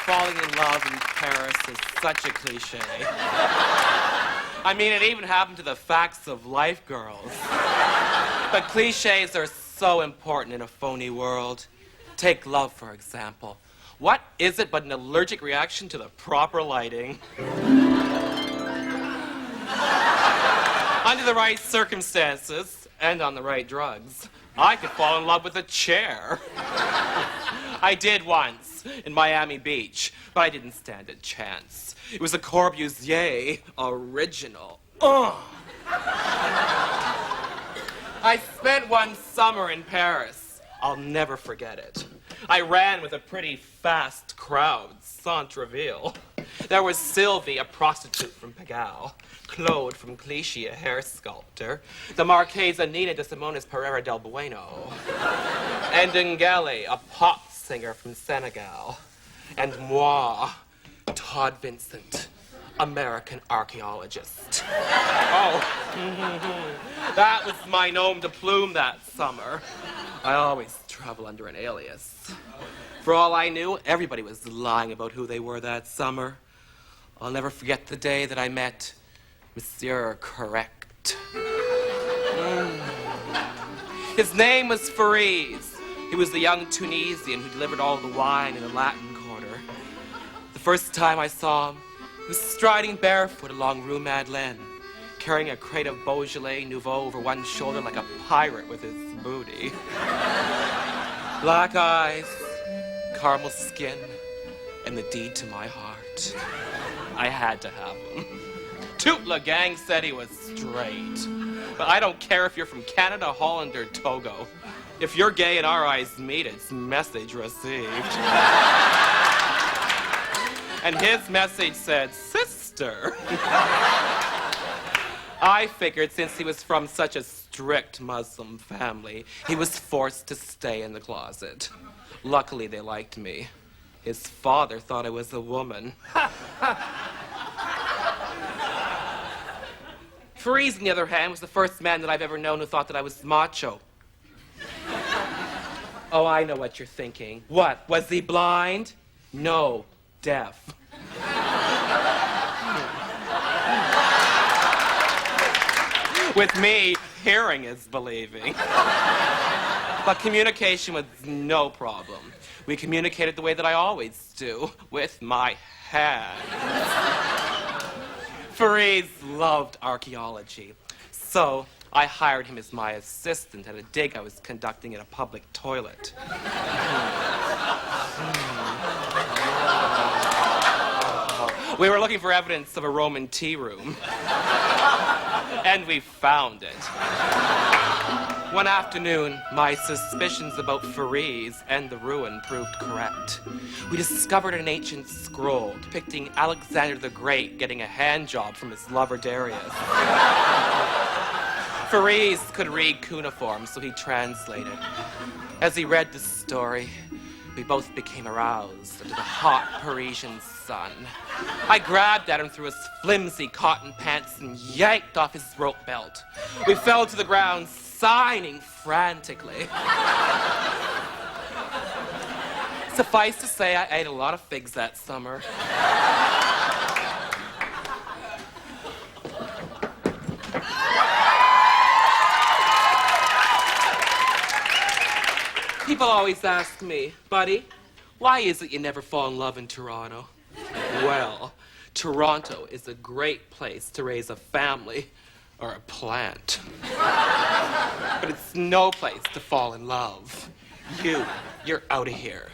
falling in love in Paris is such a cliche. I mean, it even happened to the facts of life girls. But cliches are so important in a phony world. Take love, for example. What is it but an allergic reaction to the proper lighting? Under the right circumstances and on the right drugs, I could fall in love with a chair. I did once in Miami Beach, but I didn't stand a chance. It was a Corbusier original. I spent one summer in Paris. I'll never forget it. I ran with a pretty fast crowd, Centreville. There was Sylvie, a prostitute from Pigalle, Claude from Clichy, a hair sculptor, the Marquesa Nina de Simones Pereira del Bueno, and Ngele, a pop singer from Senegal, and moi, Todd Vincent, American archaeologist. That was my nom de plume that summer. I always travel under an alias. For all I knew, everybody was lying about who they were that summer. I'll never forget the day that I met Monsieur Correct. His name was Fariz. He was the young Tunisian who delivered all the wine in the Latin Quarter. The first time I saw him, he was striding barefoot along Rue Madeleine, carrying a crate of Beaujolais Nouveau over one shoulder like a pirate with his booty. Black eyes, caramel skin, and the deed to my heart. I had to have him. Toute la gang said he was straight. But I don't care if you're from Canada, Holland, or Togo. If you're gay and our eyes meet, it's message received. And his message said, sister. I figured since he was from such a strict Muslim family, he was forced to stay in the closet. Luckily, they liked me. His father thought I was a woman. Fariz, on the other hand, was the first man that I've ever known who thought that I was macho. Oh, I know what you're thinking. What, was he blind? No, deaf. With me, hearing is believing. But communication was no problem. We communicated the way that I always do, with my hands. Fariz loved archaeology, so I hired him as my assistant at a dig I was conducting in a public toilet. We were looking for evidence of a Roman tea room. And we found it. One afternoon, my suspicions about Fariz and the ruin proved correct. We discovered an ancient scroll depicting Alexander the Great getting a hand job from his lover Darius. Fariz could read cuneiform, so he translated. As he read the story, we both became aroused under the hot Parisian sun. I grabbed at him through his flimsy cotton pants and yanked off his rope belt. We fell to the ground, signing frantically. Suffice to say, I ate a lot of figs that summer. People always ask me, buddy, why is it you never fall in love in Toronto? Well, Toronto is a great place to raise a family or a plant. But it's no place to fall in love. You're out of here.